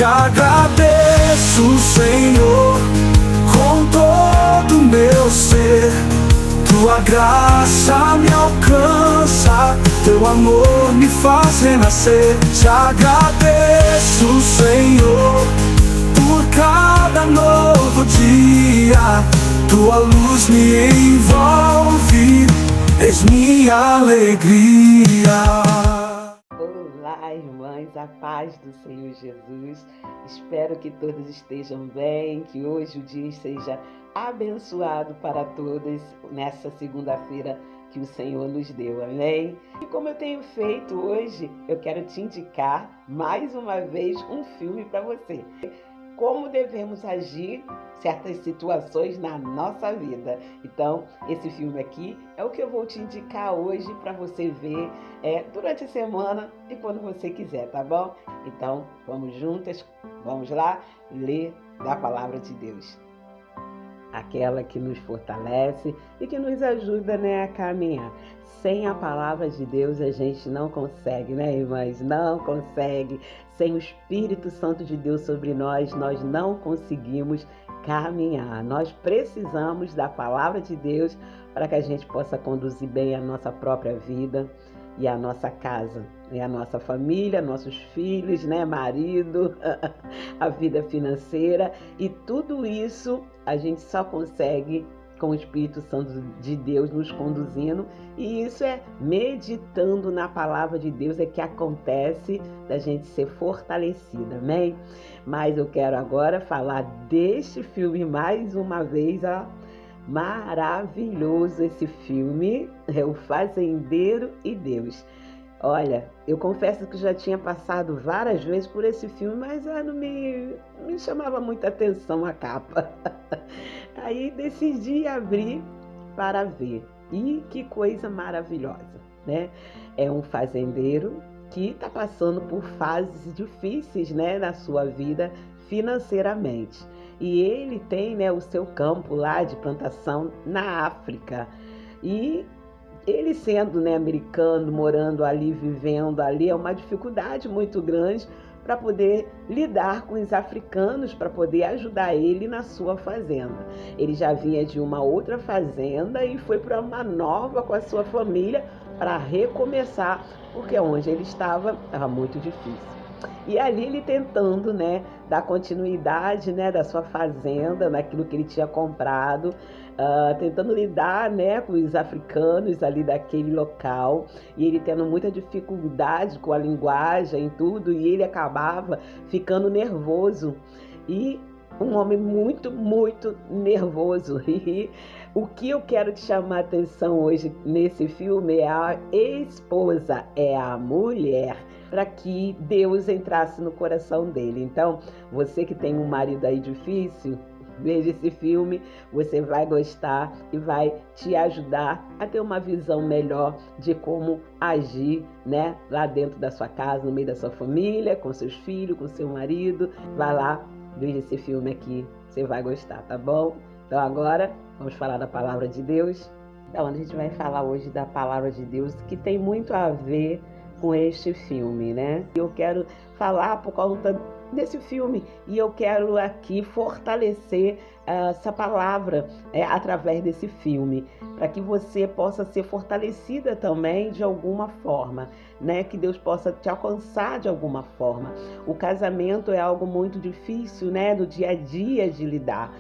Te agradeço, Senhor, com todo o meu ser. Tua graça me alcança, teu amor me faz renascer. Te agradeço, Senhor, por cada novo dia. Tua luz me envolve, és minha alegria. Olá, irmãs, a paz do Senhor Jesus. Espero que todos estejam bem, que hoje o dia seja abençoado para todas nessa segunda-feira que o Senhor nos deu, amém? E como eu tenho feito hoje, eu quero te indicar mais uma vez um filme para você. Como devemos agir em certas situações na nossa vida. Então, esse filme aqui é o que eu vou te indicar hoje para você ver durante a semana e quando você quiser, tá bom? Então, vamos juntas, vamos lá ler da Palavra de Deus. Aquela que nos fortalece e que nos ajuda, a caminhar. Sem a palavra de Deus a gente não consegue, irmãs? Não consegue. Sem o Espírito Santo de Deus sobre nós não conseguimos caminhar. Nós precisamos da palavra de Deus para que a gente possa conduzir bem a nossa própria vida e a nossa casa, a nossa família, nossos filhos, marido, a vida financeira, e tudo isso a gente só consegue com o Espírito Santo de Deus nos conduzindo, e isso é meditando na palavra de Deus é que acontece da gente ser fortalecida, amém? Mas eu quero agora falar deste filme mais uma vez, maravilhoso esse filme, é O Fazendeiro e Deus. Olha, eu confesso que já tinha passado várias vezes por esse filme, mas não me chamava muita atenção a capa. Aí decidi abrir para ver. E que coisa maravilhosa, É um fazendeiro que está passando por fases difíceis, na sua vida financeiramente. E ele tem, o seu campo lá de plantação na África. E ele sendo, americano, morando ali, vivendo ali, é uma dificuldade muito grande para poder lidar com os africanos, para poder ajudar ele na sua fazenda. Ele já vinha de uma outra fazenda e foi para uma nova com a sua família para recomeçar, porque onde ele estava muito difícil. E ali ele tentando, dar continuidade, da sua fazenda, naquilo que ele tinha comprado, tentando lidar, com os africanos ali daquele local, e ele tendo muita dificuldade com a linguagem e tudo, e ele acabava ficando nervoso. E um homem muito, muito nervoso. E o que eu quero te chamar a atenção hoje nesse filme é a esposa, é a mulher, para que Deus entrasse no coração dele. Então, você que tem um marido aí difícil, veja esse filme, você vai gostar e vai te ajudar a ter uma visão melhor de como agir, lá dentro da sua casa, no meio da sua família, com seus filhos, com seu marido. Vai lá, veja esse filme aqui, você vai gostar, tá bom? Então agora, vamos falar da Palavra de Deus. Então, a gente vai falar hoje da Palavra de Deus, que tem muito a ver com este filme, Eu quero falar por conta desse filme e eu quero aqui fortalecer essa palavra através desse filme, para que você possa ser fortalecida também de alguma forma, que Deus possa te alcançar de alguma forma. O casamento é algo muito difícil, no dia a dia de lidar,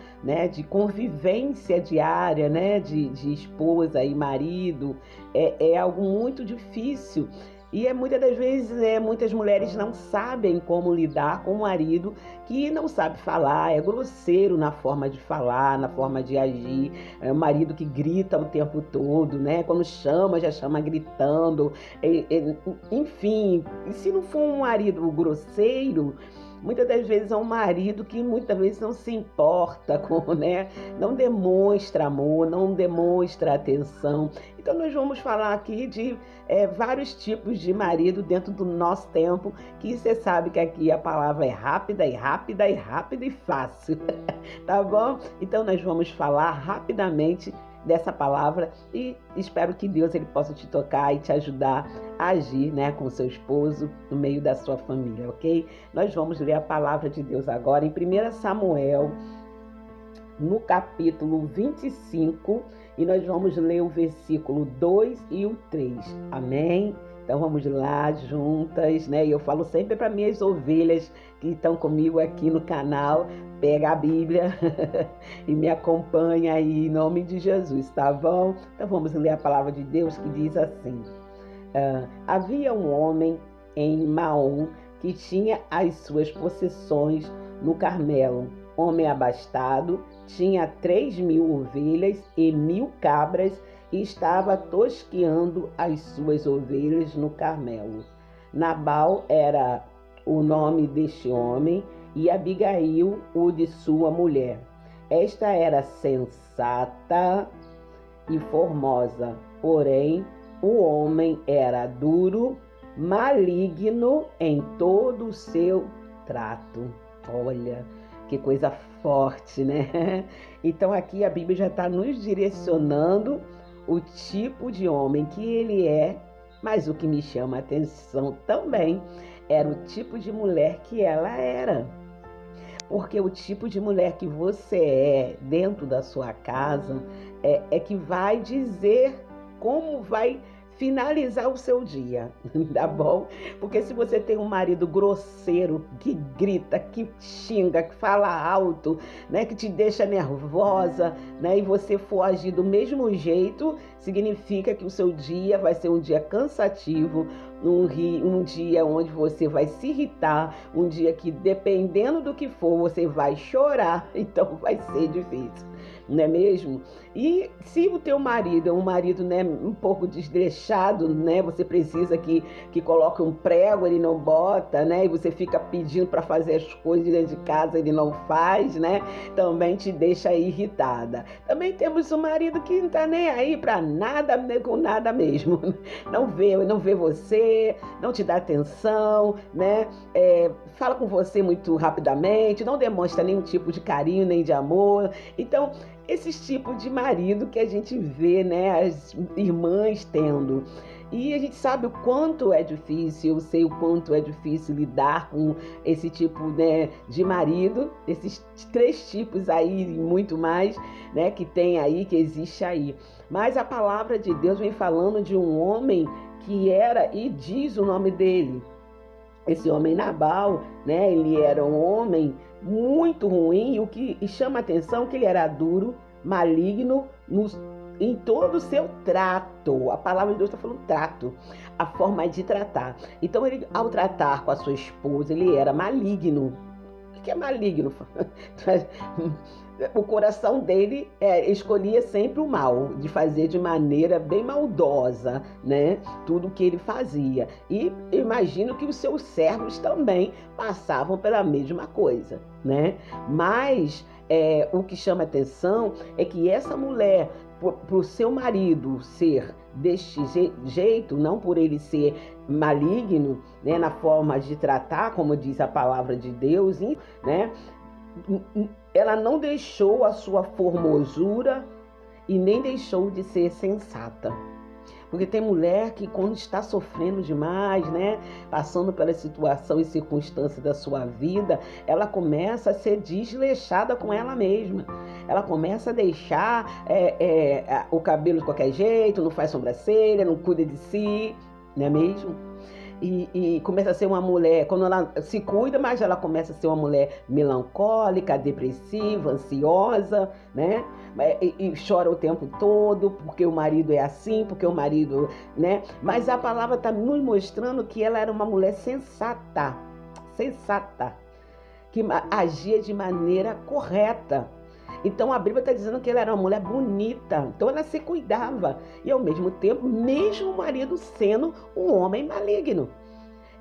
de convivência diária, de esposa e marido, é algo muito difícil. E muitas das vezes muitas mulheres não sabem como lidar com o marido que não sabe falar, é grosseiro na forma de falar, na forma de agir, é um marido que grita o tempo todo, quando chama, já chama gritando, enfim, e se não for um marido grosseiro, muitas das vezes é um marido que muitas vezes não se importa com, não demonstra amor, não demonstra atenção. Então nós vamos falar aqui de vários tipos de marido dentro do nosso tempo, que você sabe que aqui a palavra é rápida e rápida e rápida e fácil, tá bom? Então nós vamos falar rapidamente dessa palavra e espero que Deus ele possa te tocar e te ajudar a agir, né, com o seu esposo no meio da sua família, ok? Nós vamos ler a palavra de Deus agora em 1 Samuel, no capítulo 25, e nós vamos ler o versículo 2 e o 3, amém? Então vamos lá juntas, né? E eu falo sempre para minhas ovelhas que estão comigo aqui no canal, pega a Bíblia e me acompanha aí em nome de Jesus, tá bom? Então vamos ler a palavra de Deus que diz assim: havia um homem em Maom que tinha as suas possessões no Carmelo, homem abastado, tinha 3.000 ovelhas e 1.000 cabras e estava tosqueando as suas ovelhas no Carmelo. Nabal era o nome deste homem e Abigail o de sua mulher. Esta era sensata e formosa, porém o homem era duro, maligno em todo o seu trato. Olha, que coisa forte, né? Então aqui a Bíblia já está nos direcionando o tipo de homem que ele é, mas o que me chama a atenção também era o tipo de mulher que ela era. Porque o tipo de mulher que você é dentro da sua casa é que vai dizer como vai finalizar o seu dia, tá bom? Porque se você tem um marido grosseiro, que grita, que xinga, que fala alto, né, que te deixa nervosa, né, e você for agir do mesmo jeito, significa que o seu dia vai ser um dia cansativo, um dia onde você vai se irritar, um dia que dependendo do que for, você vai chorar, então vai ser difícil. Não é mesmo? E se o teu marido é um marido, né, um pouco desleixado, né, você precisa que coloque um prego, ele não bota, né, e você fica pedindo para fazer as coisas dentro de casa, ele não faz, né, também te deixa irritada. Também temos um marido que não tá nem aí para nada, né, com nada mesmo, não vê você, não te dá atenção, né, fala com você muito rapidamente, não demonstra nenhum tipo de carinho nem de amor. Então esses tipos de marido que a gente vê, né, as irmãs tendo. E a gente sabe o quanto é difícil, eu sei o quanto é difícil lidar com esse tipo, né, de marido, esses 3 tipos aí e muito mais, né, que tem aí, que existe aí. Mas a palavra de Deus vem falando de um homem que era, e diz o nome dele, esse homem Nabal, né, ele era um homem muito ruim, e o que chama a atenção é que ele era duro, maligno em todo o seu trato. A palavra de Deus está falando trato, a forma de tratar. Então ele, ao tratar com a sua esposa, ele era maligno. O que é maligno? O coração dele escolhia sempre o mal, de fazer de maneira bem maldosa, né? Tudo que ele fazia. E imagino que os seus servos também passavam pela mesma coisa, né? Mas o que chama atenção é que essa mulher, para o seu marido ser deste jeito, não por ele ser maligno, né, na forma de tratar, como diz a palavra de Deus, né? Ela não deixou a sua formosura e nem deixou de ser sensata. Porque tem mulher que quando está sofrendo demais, né, passando pela situação e circunstância da sua vida, ela começa a ser desleixada com ela mesma. Ela começa a deixar o cabelo de qualquer jeito, não faz sobrancelha, não cuida de si, não é mesmo? E começa a ser uma mulher, quando ela se cuida, mas ela começa a ser uma mulher melancólica, depressiva, ansiosa, né? E chora o tempo todo, porque o marido é assim, porque o marido, né? Mas a palavra está nos mostrando que ela era uma mulher sensata, que agia de maneira correta. Então a Bíblia está dizendo que ela era uma mulher bonita, então ela se cuidava. E ao mesmo tempo, mesmo o marido sendo um homem maligno.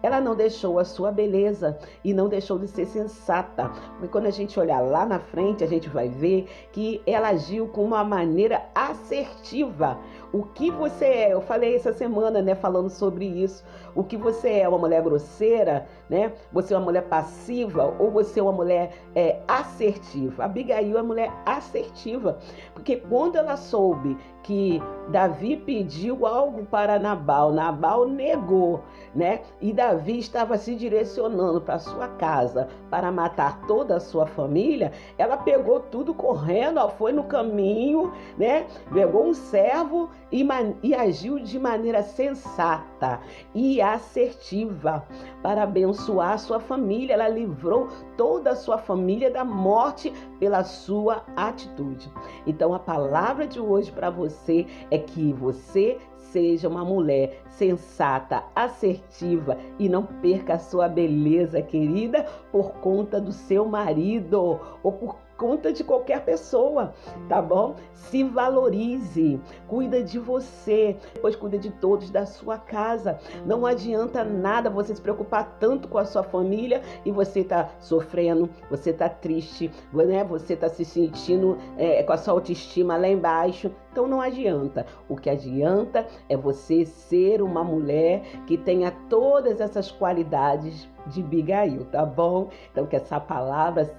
Ela não deixou a sua beleza e não deixou de ser sensata. Porque quando a gente olhar lá na frente, a gente vai ver que ela agiu com uma maneira assertiva. O que você é? Eu falei essa semana, né, falando sobre isso. O que você é? Uma mulher grosseira, né? Você é uma mulher passiva ou você é uma mulher assertiva? Abigail é uma mulher assertiva, porque quando ela soube que Davi pediu algo para Nabal, Nabal negou, né? E Davi estava se direcionando para sua casa para matar toda a sua família. Ela pegou tudo correndo, ó, foi no caminho, né? Pegou um servo e agiu de maneira sensata e assertiva para abençoar a sua família. Ela livrou toda a sua família da morte pela sua atitude. Então a palavra de hoje para você é que você seja uma mulher sensata, assertiva e não perca a sua beleza, querida, por conta do seu marido ou por conta de qualquer pessoa, tá bom? Se valorize, cuida de você, depois cuida de todos da sua casa. Não adianta nada você se preocupar tanto com a sua família e você tá sofrendo, você tá triste, né? Você tá se sentindo com a sua autoestima lá embaixo. Então não adianta. O que adianta é você ser uma mulher que tenha todas essas qualidades de Abigail, tá bom? Então que essa palavra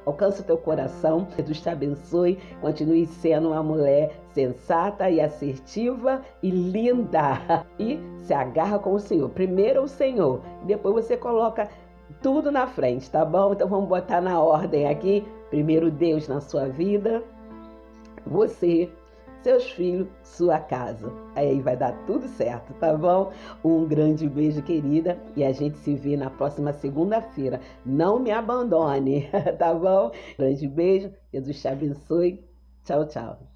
alcance o teu coração, Jesus te abençoe, continue sendo uma mulher sensata e assertiva e linda. E se agarra com o Senhor. Primeiro o Senhor, depois você coloca tudo na frente, tá bom? Então vamos botar na ordem aqui. Primeiro Deus na sua vida, você, seus filhos, sua casa. Aí vai dar tudo certo, tá bom? Um grande beijo, querida, e a gente se vê na próxima segunda-feira. Não me abandone, tá bom? Grande beijo, Jesus te abençoe. Tchau, tchau.